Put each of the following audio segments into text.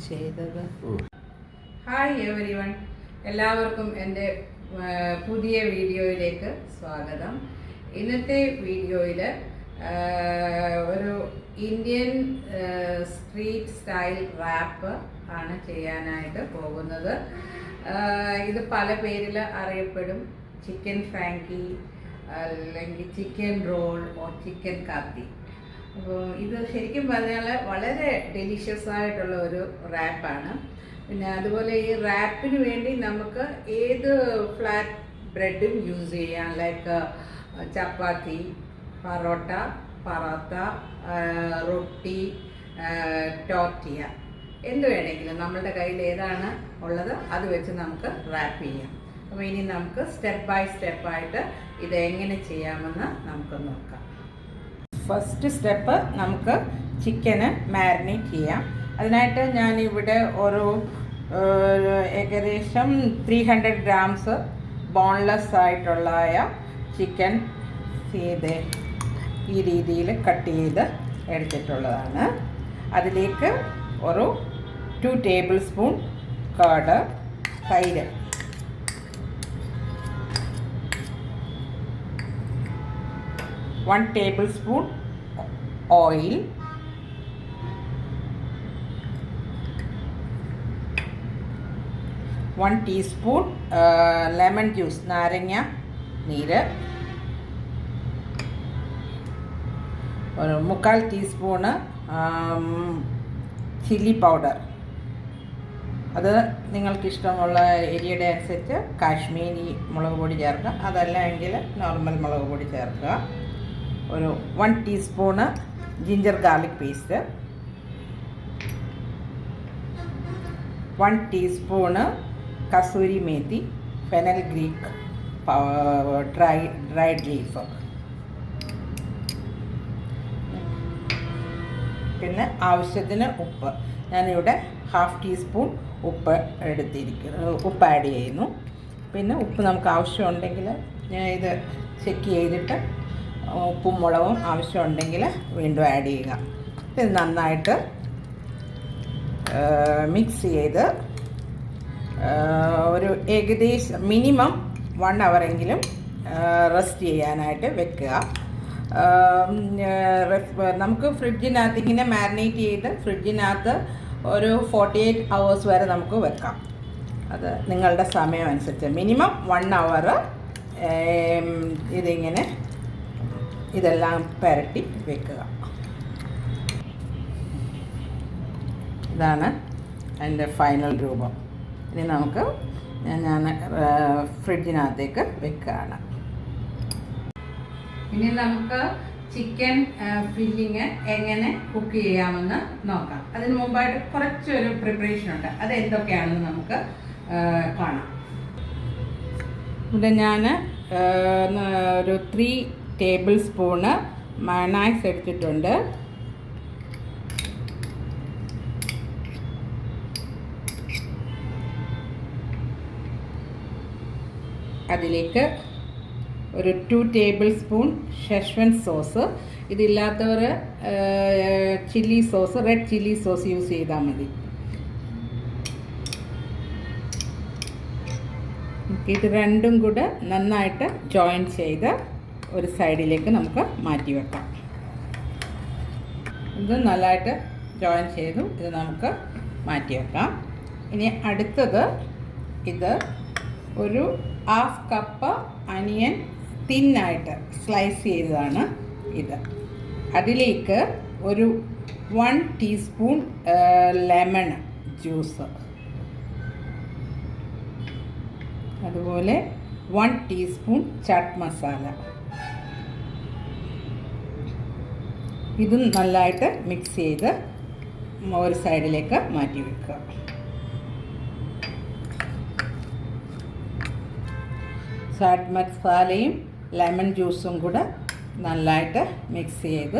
ചെയ്തത്. Hi every one, എല്ലാവർക്കും എൻ്റെ പുതിയ വീഡിയോയിലേക്ക് സ്വാഗതം. ഇന്നത്തെ വീഡിയോയിൽ ഒരു ഇന്ത്യൻ സ്ട്രീറ്റ് സ്റ്റൈൽ റാപ്പ് ആണ് ചെയ്യാനായിട്ട് പോകുന്നത്. ഇത് പല പേരിൽ അറിയപ്പെടും. ചിക്കൻ ഫ്രാങ്കി, അല്ലെങ്കിൽ ചിക്കൻ റോൾ ഓർ ചിക്കൻ കാത്തി. അപ്പോൾ ഇത് ശരിക്കും പറഞ്ഞാൽ വളരെ ഡെലിഷ്യസ് ആയിട്ടുള്ള ഒരു റാപ്പാണ്. പിന്നെ അതുപോലെ ഈ റാപ്പിന് വേണ്ടി നമുക്ക് ഏത് ഫ്ലാറ്റ് ബ്രെഡും യൂസ് ചെയ്യാം. ലൈക്ക് ചപ്പാത്തി, പൊറോട്ട, റൊട്ടി, ടോർട്ടിയ, എന്ത് വേണമെങ്കിലും നമ്മളുടെ കയ്യിൽ ഏതാണ് ഉള്ളത് അത് വെച്ച് നമുക്ക് റാപ്പ് ചെയ്യാം. അപ്പോൾ ഇനി നമുക്ക് സ്റ്റെപ്പ് ബൈ സ്റ്റെപ്പായിട്ട് ഇത് എങ്ങനെ ചെയ്യാമെന്ന് നമുക്ക് നോക്കാം. ഫസ്റ്റ് സ്റ്റെപ്പ്, നമുക്ക് ചിക്കന് മാരിനേറ്റ് ചെയ്യാം. അതിനായിട്ട് ഞാനിവിടെ ഒരു ഏകദേശം 300 ഗ്രാംസ് ബോൺലെസ് ആയിട്ടുള്ള ചിക്കൻ ഈ രീതിയിൽ കട്ട് ചെയ്ത് എടുത്തിട്ടുള്ളതാണ്. അതിലേക്ക് ഒരു 2 ടേബിൾ സ്പൂൺ കർഡ്, തൈര്, 1 table spoon oil, 1 teaspoon lemon juice, നാരങ്ങ നീര്, ഒരു 3/4 ടീസ്പൂണ് ചില്ലി പൗഡർ. അത് നിങ്ങൾക്കിഷ്ടമുള്ള എരിയുടെ അനുസരിച്ച് കാശ്മീരി മുളക് പൊടി ചേർക്കുക, അതല്ല എങ്കിൽ നോർമൽ മുളക് പൊടി ചേർക്കുക. ഒരു 1 teaspoon ginger garlic paste, 1 teaspoon kasuri methi, fennel Greek dried leaf, പിന്നെ ആവശ്യത്തിന് ഉപ്പ്. ഞാനിവിടെ 1/2 ടീസ്പൂൺ ഉപ്പ് ഉപ്പ് ആഡ് ചെയ്യുന്നു. പിന്നെ ഉപ്പ് നമുക്ക് ആവശ്യമുണ്ടെങ്കിൽ ഞാൻ ഇത് ചെക്ക് ചെയ്തിട്ട് ഉപ്പും മുളകും ആവശ്യമുണ്ടെങ്കിൽ വീണ്ടും ആഡ് ചെയ്യുക. ഇത് നന്നായിട്ട് മിക്സ് ചെയ്ത് ഒരു ഏകദേശം മിനിമം 1 അവറെങ്കിലും റെസ്റ്റ് ചെയ്യാനായിട്ട് വെക്കുക. നമുക്ക് ഫ്രിഡ്ജിനകത്ത് ഇങ്ങനെ മാരിനേറ്റ് ചെയ്ത് ഫ്രിഡ്ജിനകത്ത് ഒരു 48 hours വരെ നമുക്ക് വെക്കാം. അത് നിങ്ങളുടെ സമയം അനുസരിച്ച് മിനിമം 1 അവർ ഇതെല്ലാം പുരട്ടി വെക്കുക. ഇതാണ് അതിൻ്റെ ഫൈനൽ രൂപം. ഇനി നമുക്ക് ഞാൻ ഫ്രിഡ്ജിനകത്തേക്ക് വെക്കുകയാണ്. ഇനി നമുക്ക് ചിക്കൻ ഫില്ലിങ് എങ്ങനെ കുക്ക് ചെയ്യാമെന്ന് നോക്കാം. അതിന് മുമ്പായിട്ട് കുറച്ചൊരു പ്രിപ്പറേഷൻ ഉണ്ട്. അത് എന്തൊക്കെയാണെന്ന് നമുക്ക് കാണാം. ഇവിടെ ഞാൻ ഒരു 3 ടേബിൾ സ്പൂണ് മയോണൈസ് എടുത്തിട്ടുണ്ട്. അതിലേക്ക് ഒരു 2 ടേബിൾ സ്പൂൺ ഷെസ്വൻ സോസ്. ഇതില്ലാത്തവർ chilli sauce, red chilli sauce use ചെയ്താൽ മതി. ഇത് രണ്ടും കൂടെ നന്നായിട്ട് ജോയിൻ ചെയ്ത് ഒരു സൈഡിലേക്ക് നമുക്ക് മാറ്റി വെക്കാം. ഇത് നല്ലതായിട്ട് ജോയിൻ ചെയ്തു. ഇത് നമുക്ക് മാറ്റി വെക്കാം. ഇനി അടുത്തത്, ഇത് ഒരു 1/2 കപ്പ് അനിയൻ തിന്നായിട്ട് സ്ലൈസ് ചെയ്തതാണ് ഇത്. അതിലേക്ക് ഒരു 1 ടീസ്പൂൺ ലെമൺ ജ്യൂസ്, അതുപോലെ 1 ടീസ്പൂൺ ചാട്ട് മസാല. ഇതും നല്ലതായിട്ട് മിക്സ് ചെയ്ത് ഒരു സൈഡിലേക്ക് മാറ്റി വെക്കുക. ചാട്ട് മസാലയും ലെമൺ ജ്യൂസും കൂടെ നല്ലതായിട്ട് മിക്സ് ചെയ്ത്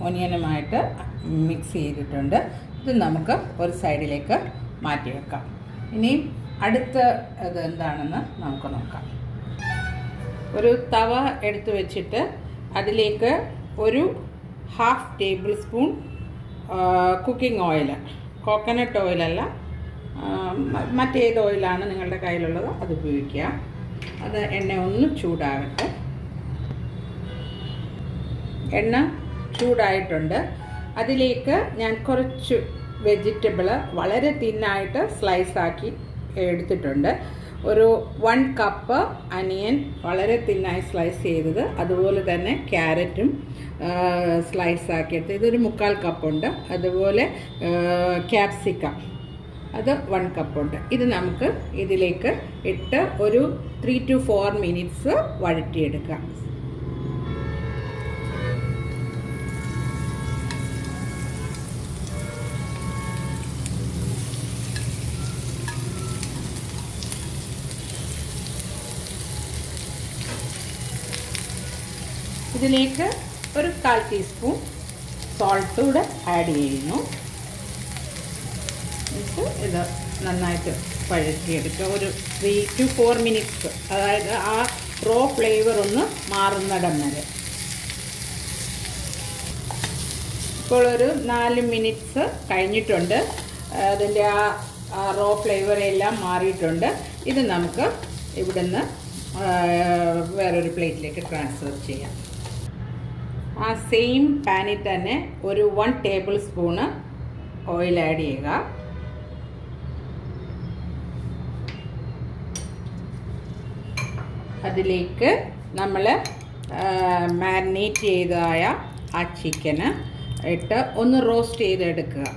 ഒനിയനുമായിട്ട് മിക്സ് ചെയ്തിട്ടുണ്ട്. ഇത് നമുക്ക് ഒരു സൈഡിലേക്ക് മാറ്റി വെക്കാം. ഇനി അടുത്ത ഇത് എന്താണെന്ന് നമുക്ക് നോക്കാം. ഒരു തവ എടുത്ത് വെച്ചിട്ട് അതിലേക്ക് ഒരു 1/2 tablespoon cooking oil, coconut ഓയിലല്ല, മറ്റേത് ഓയിലാണ് നിങ്ങളുടെ കയ്യിലുള്ളത് അത് ഉപയോഗിക്കുക. അത് എണ്ണ ഒന്ന് ചൂടാകട്ടെ. എണ്ണ ചൂടായിട്ടുണ്ട്. അതിലേക്ക് ഞാൻ കുറച്ച് വെജിറ്റബിൾ വളരെ തിന്നായിട്ട് സ്ലൈസാക്കി എടുത്തിട്ടുണ്ട്. ഒരു 1 കപ്പ് അനിയൻ വളരെ തിന്നായി സ്ലൈസ് ചെയ്തത്, അതുപോലെ തന്നെ ക്യാരറ്റും സ്ലൈസാക്കിയിട്ട് ഇതൊരു 3/4 കപ്പുണ്ട്. അതുപോലെ ക്യാപ്സിക്കം അത് 1 കപ്പുണ്ട്. ഇത് നമുക്ക് ഇതിലേക്ക് ഇട്ട് ഒരു 3 to 4 മിനിറ്റ്സ് വഴറ്റിയെടുക്കാം. ഇതിലേക്ക് ഒരു 1/4 ടീസ്പൂൺ സോൾട്ട് കൂടെ ആഡ് ചെയ്യുന്നു. ഇത് നന്നായിട്ട് വഴറ്റിയെടുക്കുക ഒരു 3 to 4 മിനിറ്റ്സ്, അതായത് ആ റോ ഫ്ലേവർ ഒന്ന് മാറുന്നിടം വരെ. ഇപ്പോൾ ഒരു 4 മിനിറ്റ്സ് കഴിഞ്ഞിട്ടുണ്ട്. അതിൻ്റെ ആ റോ ഫ്ലേവർ എല്ലാം മാറിയിട്ടുണ്ട്. ഇത് നമുക്ക് ഇവിടുന്ന് വേറൊരു പ്ലേറ്റിലേക്ക് ട്രാൻസ്ഫർ ചെയ്യാം. ആ സെയിം പാനിൽ തന്നെ ഒരു 1 ടേബിൾ സ്പൂണ് ഓയിൽ ആഡ് ചെയ്യുക. അതിലേക്ക് നമ്മൾ മാരിനേറ്റ് ചെയ്തതായ ആ ചിക്കന് ഇട്ട് ഒന്ന് റോസ്റ്റ് ചെയ്തെടുക്കുക.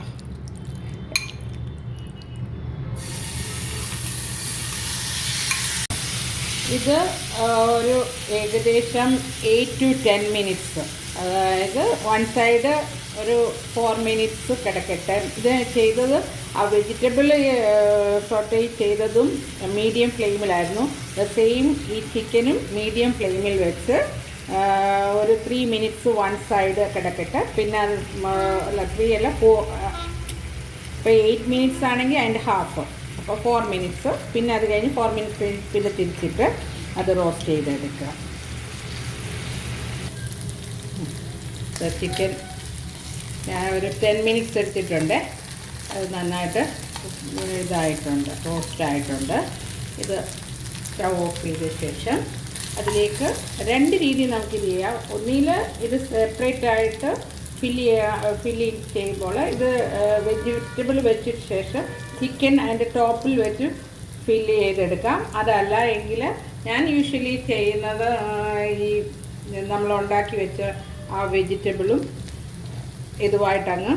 ഇത് ഒരു ഏകദേശം 8 to 10 മിനിറ്റ്സ്, അതായത് 1 സൈഡ് ഒരു 4 മിനിറ്റ്സ് കിടക്കട്ടെ. ഇത് ചെയ്തത് ആ വെജിറ്റബിൾ സോട്ടേ ചെയ്തതും മീഡിയം ഫ്ലെയിമിലായിരുന്നു. സെയിം ഈ ചിക്കനും മീഡിയം ഫ്ലെയിമിൽ വെച്ച് ഒരു 3 മിനിറ്റ്സ് 1 സൈഡ് കിടക്കട്ടെ. പിന്നെ അത് 3 അല്ല 4, ഇപ്പോൾ 8 മിനിറ്റ്സ് ആണെങ്കിൽ അതിൻ്റെ ഹാഫ്, അപ്പോൾ 4 മിനിറ്റ്സ്. പിന്നെ അത് കഴിഞ്ഞ് 4 മിനിറ്റ്സ് പിന്നെ തിരിച്ചിട്ട് അത് റോസ്റ്റ് ചെയ്തെടുക്കുക. ചിക്കൻ ഞാൻ ഒരു 10 മിനിറ്റ്സ് എടുത്തിട്ടുണ്ട്. അത് നന്നായിട്ട് ഇതായിട്ടുണ്ട്, റോസ്റ്റ് ആയിട്ടുണ്ട്. ഇത് സ്റ്റവ് ഓഫ് ചെയ്ത ശേഷം അതിലേക്ക് 2 രീതി നമുക്കിത് ചെയ്യാം. ഒന്നിൽ ഇത് സെപ്പറേറ്റ് ആയിട്ട് ഫില്ലിങ് ചെയ്യുമ്പോൾ ഇത് വെജിറ്റബിൾ വെച്ചിട്ട് ശേഷം ചിക്കൻ അതിൻ്റെ ടോപ്പിൽ വെച്ച് ഫില്ല് ചെയ്തെടുക്കാം. അതല്ല എങ്കിൽ ഞാൻ യൂഷ്വലി ചെയ്യുന്നത് ഈ നമ്മൾ ഉണ്ടാക്കി വെച്ച ആ വെജിറ്റബിളും ഇതുമായിട്ടങ്ങ്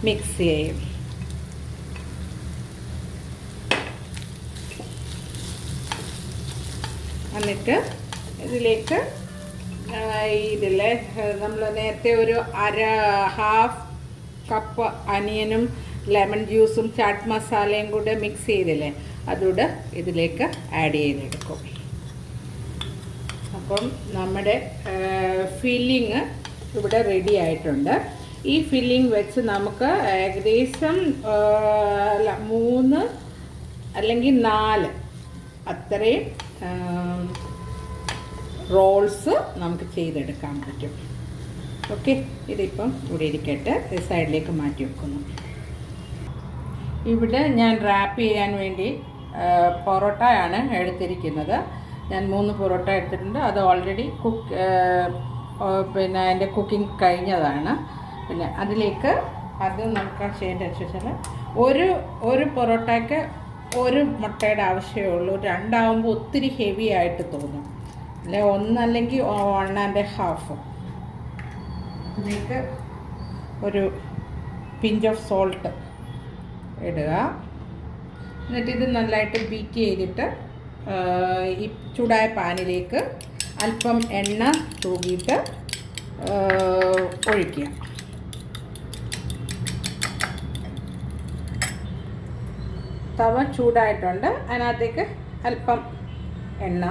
മിക്സ് ചെയ്യും. എന്നിട്ട് ഇതിലേക്ക് ഇതിലെ നമ്മൾ നേരത്തെ ഒരു ഹാഫ് കപ്പ് അനിയനും ലെമൺ ജ്യൂസും ചാട്ട് മസാലയും കൂടെ മിക്സ് ചെയ്തില്ലേ, അതുകൂടെ ഇതിലേക്ക് ആഡ് ചെയ്തെടുക്കും. അപ്പം നമ്മുടെ ഫില്ലിങ് ഇവിടെ റെഡി ആയിട്ടുണ്ട്. ഈ ഫില്ലിങ് വെച്ച് നമുക്ക് ഏകദേശം 3 അല്ലെങ്കിൽ 4 അത്രയും റോൾസ് നമുക്ക് ചെയ്തെടുക്കാൻ പറ്റും. ഓക്കെ, ഇതിപ്പം ഇവിടെ ഇരിക്കട്ടെ, സൈഡിലേക്ക് മാറ്റി വെക്കുന്നു. ഇവിടെ ഞാൻ റാപ്പ് ചെയ്യാൻ വേണ്ടി പൊറോട്ടയാണ് എടുത്തിരിക്കുന്നത്. ഞാൻ 3 പൊറോട്ട എടുത്തിട്ടുണ്ട്. അത് ഓൾറെഡി പിന്നെ അതിൻ്റെ കുക്കിംഗ് കഴിഞ്ഞതാണ്. പിന്നെ അതിലേക്ക് അത് നമുക്ക് ചെയ്യേണ്ടത് വെച്ചാൽ ഒരു പൊറോട്ടയ്ക്ക് 1 മുട്ടയുടെ ആവശ്യമേ ഉള്ളൂ. 2 ആകുമ്പോൾ ഒത്തിരി ഹെവി ആയിട്ട് തോന്നും, അല്ലെ 1 അല്ലെങ്കിൽ 1 1/2. ഇതിലേക്ക് ഒരു പിഞ്ച് ഓഫ് സോൾട്ട് ഇടുക. എന്നിട്ട് ഇത് നല്ലതായിട്ട് ബീറ്റ് ചെയ്തിട്ട് ഈ ചൂടായ പാനിലേക്ക് അല്പം എണ്ണ തൂകിയിട്ട് ഒഴിക്കുക. തവ ചൂടായിട്ടുണ്ട്. അതിനകത്തേക്ക് അല്പം എണ്ണ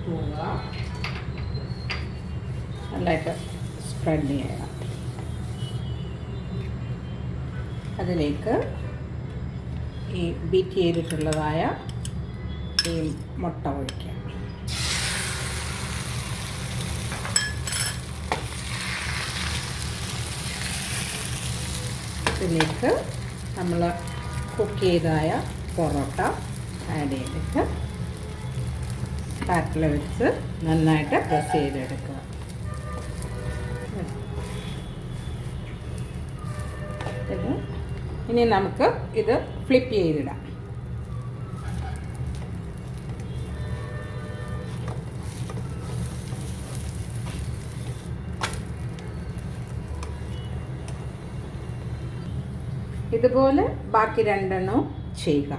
തൂക, നല്ലതായിട്ട് സ്പ്രെഡ് ചെയ്യുക. അതിലേക്ക് ഈ ബീറ്റ് ചെയ്തിട്ടുള്ളതായ ഈ മുട്ട ഒഴിക്കുക. ഇതിലേക്ക് നമ്മൾ കുക്ക് ചെയ്തായ പൊറോട്ട ആഡ് ചെയ്തിട്ട് പാറ്റിൽ വെച്ച് നന്നായിട്ട് പ്രസ് ചെയ്തെടുക്കുക. ഇനി നമുക്ക് ഇത് ഫ്ലിപ്പ് ചെയ്തിടാം. ഇതുപോലെ ബാക്കി രണ്ടെണ്ണവും ചെയ്യുക.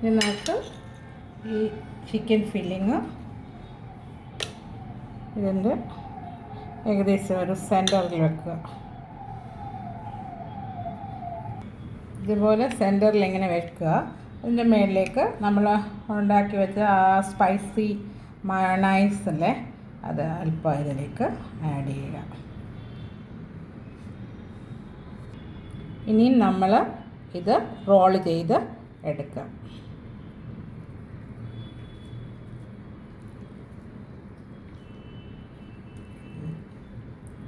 ഇനി നമുക്ക് ഈ ചിക്കൻ ഫില്ലിങ് ഇതിൻ്റെ ഏകദേശം ഒരു സെൻറ്ററിൽ വെക്കുക. ഇതുപോലെ സെൻറ്ററിൽ ഇങ്ങനെ വെക്കുക. അതിൻ്റെ മുകളിലേക്ക് നമ്മൾ ഉണ്ടാക്കി വെച്ച ആ സ്പൈസി മയോണൈസ് അല്ലേ, അത് അല്പം ഇതിലേക്ക് ആഡ് ചെയ്യുക. ഇനി നമ്മൾ ഇത് റോൾ ചെയ്ത് എടുക്കുക.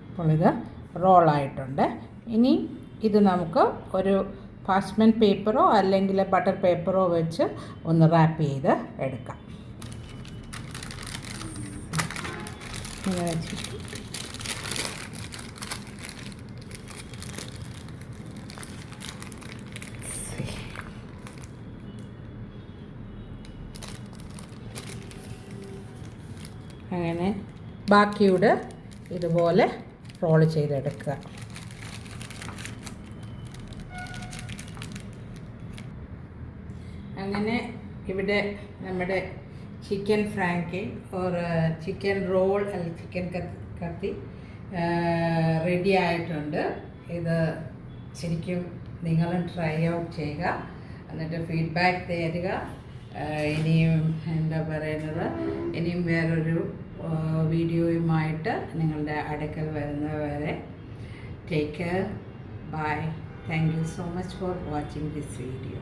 അപ്പോൾ ഇത് റോളായിട്ടുണ്ട്. ഇനി ഇത് നമുക്ക് ഒരു പാർച്ച്മെൻറ്റ് പേപ്പറോ അല്ലെങ്കിൽ ബട്ടർ പേപ്പറോ വെച്ച് ഒന്ന് റാപ്പ് ചെയ്ത് എടുക്കാം. ഇങ്ങനെ വെച്ചിട്ട് അങ്ങനെ ബാക്കിയൂടെ ഇതുപോലെ റോൾ ചെയ്തെടുക്കുക. അങ്ങനെ ഇവിടെ നമ്മുടെ chicken Frankie or chicken roll അല്ലെങ്കിൽ ചിക്കൻ കത്തി റെഡി ആയിട്ടുണ്ട്. ഇത് ശരിക്കും നിങ്ങളും ട്രൈ ഔട്ട് ചെയ്യുക, എന്നിട്ട് ഫീഡ്ബാക്ക് തരിക. ഇനിയും എന്താ പറയുന്നത്, ഇനിയും വേറൊരു വീഡിയോയുമായിട്ട് നിങ്ങളുടെ അടുക്കൽ വരുന്നവരെ take care. Bye. Thank you so much for watching this video.